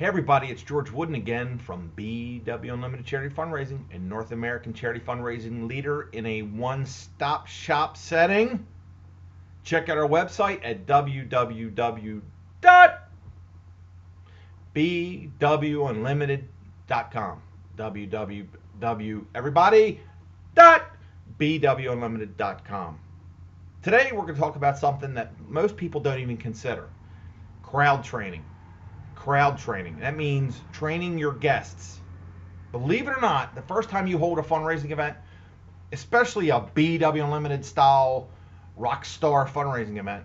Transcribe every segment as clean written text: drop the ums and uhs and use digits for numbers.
Hey everybody, it's George Wooden again from BW Unlimited Charity Fundraising, a North American charity fundraising leader in a one-stop shop setting. Check out our website at www.bwunlimited.com. www.bwunlimited.com. Today we're going to talk about something that most people don't even consider: crowd training. Crowd training. That means training your guests. Believe it or not, the first time you hold a fundraising event, especially a BW Unlimited style rock star fundraising event,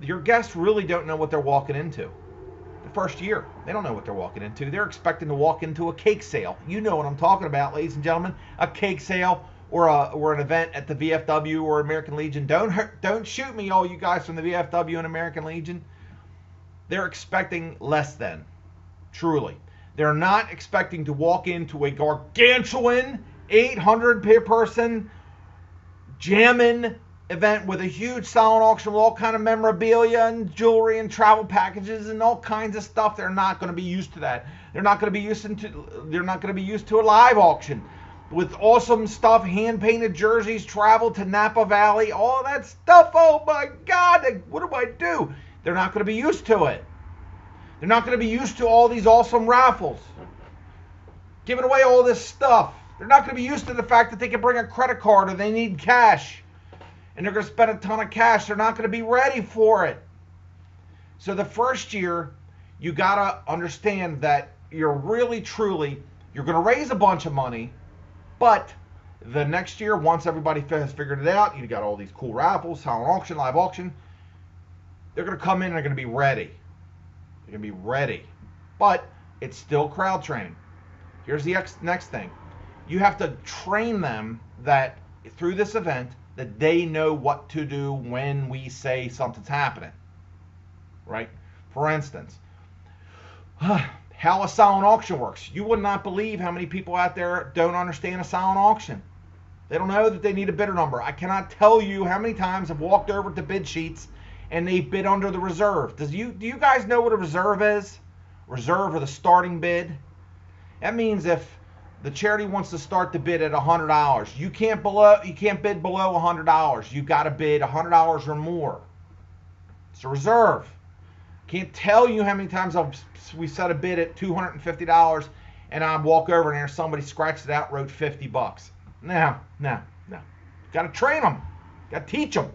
your guests really don't know what they're walking into. The first year, they don't know what they're walking into. They're expecting to walk into a cake sale. You know what I'm talking about, ladies and gentlemen. A cake sale or an event at the VFW or American Legion. Don't shoot me, all you guys from the VFW and American Legion. They're expecting less than, truly. They're not expecting to walk into a gargantuan 800 per person jamming event with a huge silent auction with all kind of memorabilia and jewelry and travel packages and all kinds of stuff. They're not going to be used to that. They're not going to be used to a live auction with awesome stuff, hand-painted jerseys, travel to Napa Valley, all that stuff. Oh my God, what do I do? They're not going to be used to it. They're not going to be used to all these awesome raffles, giving away all this stuff. They're not going to be used to the fact that they can bring a credit card or they need cash, and they're going to spend a ton of cash. They're not going to be ready for it. So the first year, you got to understand that you're really, truly, you're going to raise a bunch of money, but the next year, once everybody has figured it out, you got all these cool raffles, silent auction, live auction, they're going to come in and they're going to be ready. They're going to be ready. But it's still crowd training. Here's the next thing. You have to train them that through this event that they know what to do when we say something's happening. Right? For instance, how a silent auction works. You would not believe how many people out there don't understand a silent auction. They don't know that they need a bidder number. I cannot tell you how many times I've walked over to bid sheets and they bid under the reserve. Do you guys know what a reserve is? Reserve or the starting bid? That means if the charity wants to start the bid at $100, you can't bid below $100. You got to bid $100 or more. It's a reserve. Can't tell you how many times we set a bid at $250 and I walk over and there's somebody scratched it out, wrote $50. No. Got to train them. Got to teach them.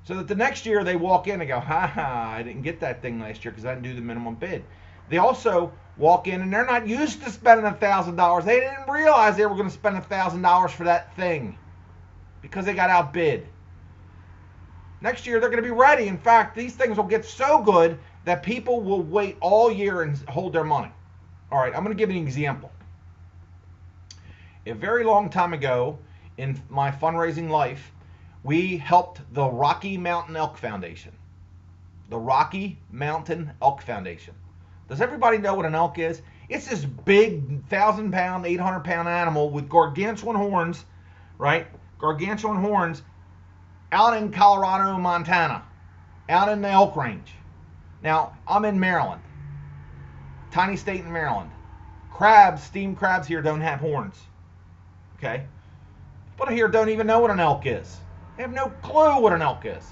So that the next year they walk in and go, I didn't get that thing last year because I didn't do the minimum bid. They also walk in and they're not used to spending $1,000. They didn't realize they were going to spend $1,000 for that thing because they got outbid. Next year they're going to be ready. In fact, these things will get so good that people will wait all year and hold their money. All right, I'm going to give you an example. A very long time ago in my fundraising life, we helped the Rocky Mountain Elk Foundation. The Rocky Mountain Elk Foundation. Does everybody know what an elk is? It's this big 1,000-pound, 800-pound animal with gargantuan horns, right? Gargantuan horns out in Colorado and Montana, out in the elk range. Now, I'm in Maryland, tiny state in Maryland. Steamed crabs here don't have horns, okay? People here don't even know what an elk is. They have no clue what an elk is.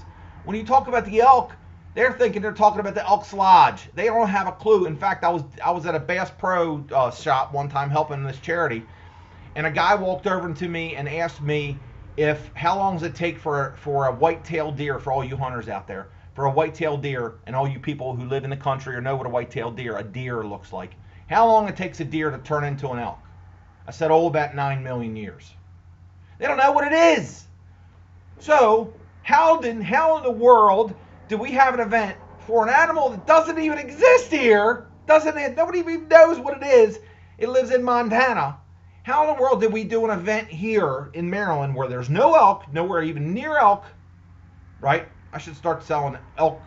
When you talk about the elk, they're thinking they're talking about the Elks Lodge. They don't have a clue. In fact, I was at a Bass Pro shop one time helping this charity, and a guy walked over to me and asked me how long does it take for a white-tailed deer, for all you hunters out there, for a white-tailed deer and all you people who live in the country or know what a deer looks like. How long it takes a deer to turn into an elk? I said, about 9 million years. They don't know what it is. So, how in the world do we have an event for an animal that doesn't even exist here? Nobody even knows what it is. It lives in Montana. How in the world did we do an event here in Maryland where there's no elk, nowhere even near elk, right? I should start selling elk,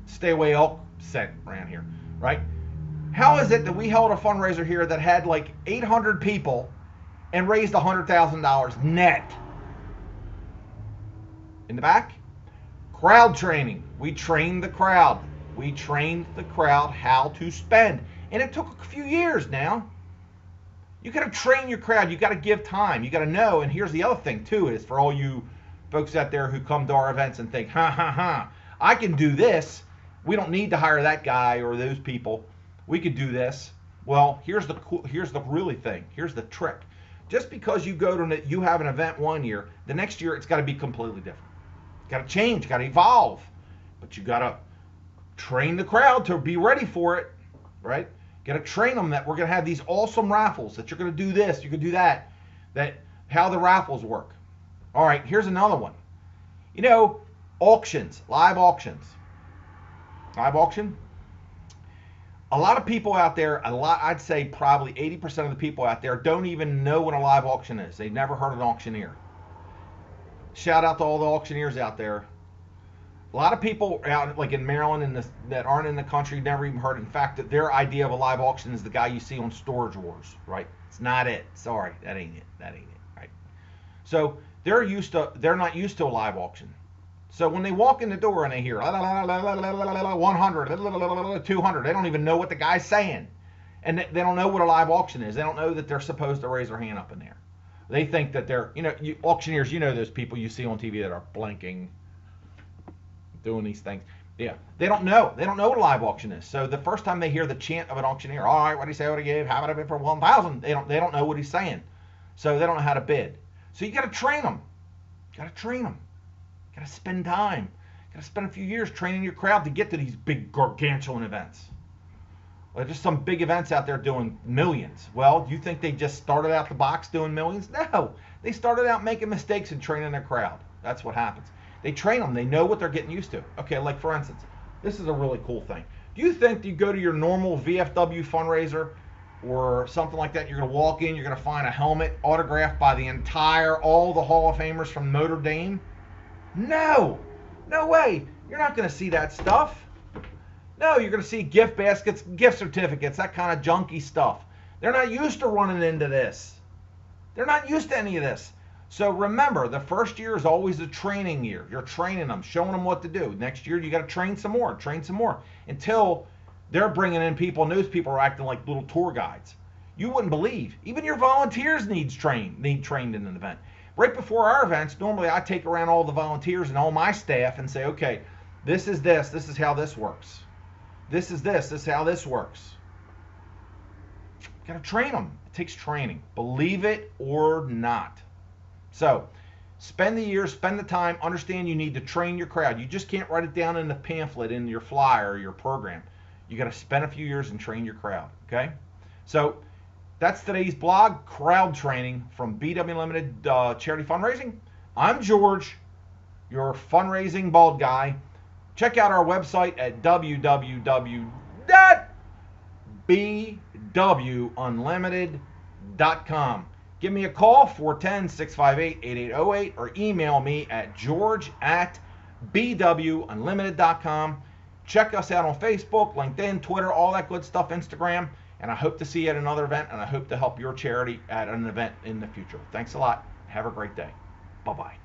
stay away elk scent around here, right? How is it that we held a fundraiser here that had like 800 people and raised $100,000 net? In the back, crowd training. We trained the crowd. We trained the crowd how to spend. And it took a few years now. You got to train your crowd. You got to give time. You got to know. And here's the other thing, too, is for all you folks out there who come to our events and think, I can do this. We don't need to hire that guy or those people. We could do this. Well, here's the really thing. Here's the trick. Just because you you have an event one year, the next year it's got to be completely different. It's got to change, got to evolve. But you got to train the crowd to be ready for it, right? Got to train them that we're going to have these awesome raffles, that you're going to do this, you can do that, how the raffles work. All right, here's another one. Auctions, live auctions. Live auction. A lot of people out there, I'd say probably 80% of the people out there don't even know what a live auction is. They've never heard of an auctioneer. Shout out to all the auctioneers out there. A lot of people out like in Maryland that aren't in the country never even heard. In fact, their idea of a live auction is the guy you see on Storage Wars, right? It's not it. Sorry, that ain't it. Right? So they're not used to a live auction. So when they walk in the door and they hear 100, 200, they don't even know what the guy's saying, and they don't know what a live auction is. They don't know that they're supposed to raise their hand up in there. They think that they're, auctioneers. Those people you see on TV that are blinking, doing these things. Yeah, they don't know. They don't know what a live auction is. So the first time they hear the chant of an auctioneer, all right, what did he say? What he gave? How about it for 1,000? They don't know what he's saying. So they don't know how to bid. So you got to train them. Got to spend time. Got to spend a few years training your crowd to get to these big gargantuan events. Well, there's some big events out there doing millions. Well, do you think they just started out the box doing millions? No. They started out making mistakes and training their crowd. That's what happens. They train them. They know what they're getting used to. Okay, like for instance, this is a really cool thing. Do you think you go to your normal VFW fundraiser or something like that, you're going to walk in, you're going to find a helmet autographed by all the Hall of Famers from Notre Dame? No way. You're not going to see that stuff. No, you're going to see gift baskets, gift certificates, that kind of junky stuff. They're not used to running into this. They're not used to any of this. So remember, the first year is always a training year. You're training them, showing them what to do. Next year, you got to train some more, until they're bringing in people, and those people are acting like little tour guides. You wouldn't believe. Even your volunteers need trained in an event. Right before our events, normally I take around all the volunteers and all my staff and say, okay, this is how this works. This is how this works. Got to train them. It takes training. Believe it or not. So, spend the year, spend the time, understand you need to train your crowd. You just can't write it down in the pamphlet, in your flyer, or your program. You got to spend a few years and train your crowd, okay? So, that's today's blog, crowd training from BW Unlimited Charity Fundraising. I'm George, your fundraising bald guy. Check out our website at www.bwunlimited.com. Give me a call, 410-658-8808, or email me at george@bwunlimited.com. Check us out on Facebook, LinkedIn, Twitter, all that good stuff, Instagram. And I hope to see you at another event, and I hope to help your charity at an event in the future. Thanks a lot. Have a great day. Bye-bye.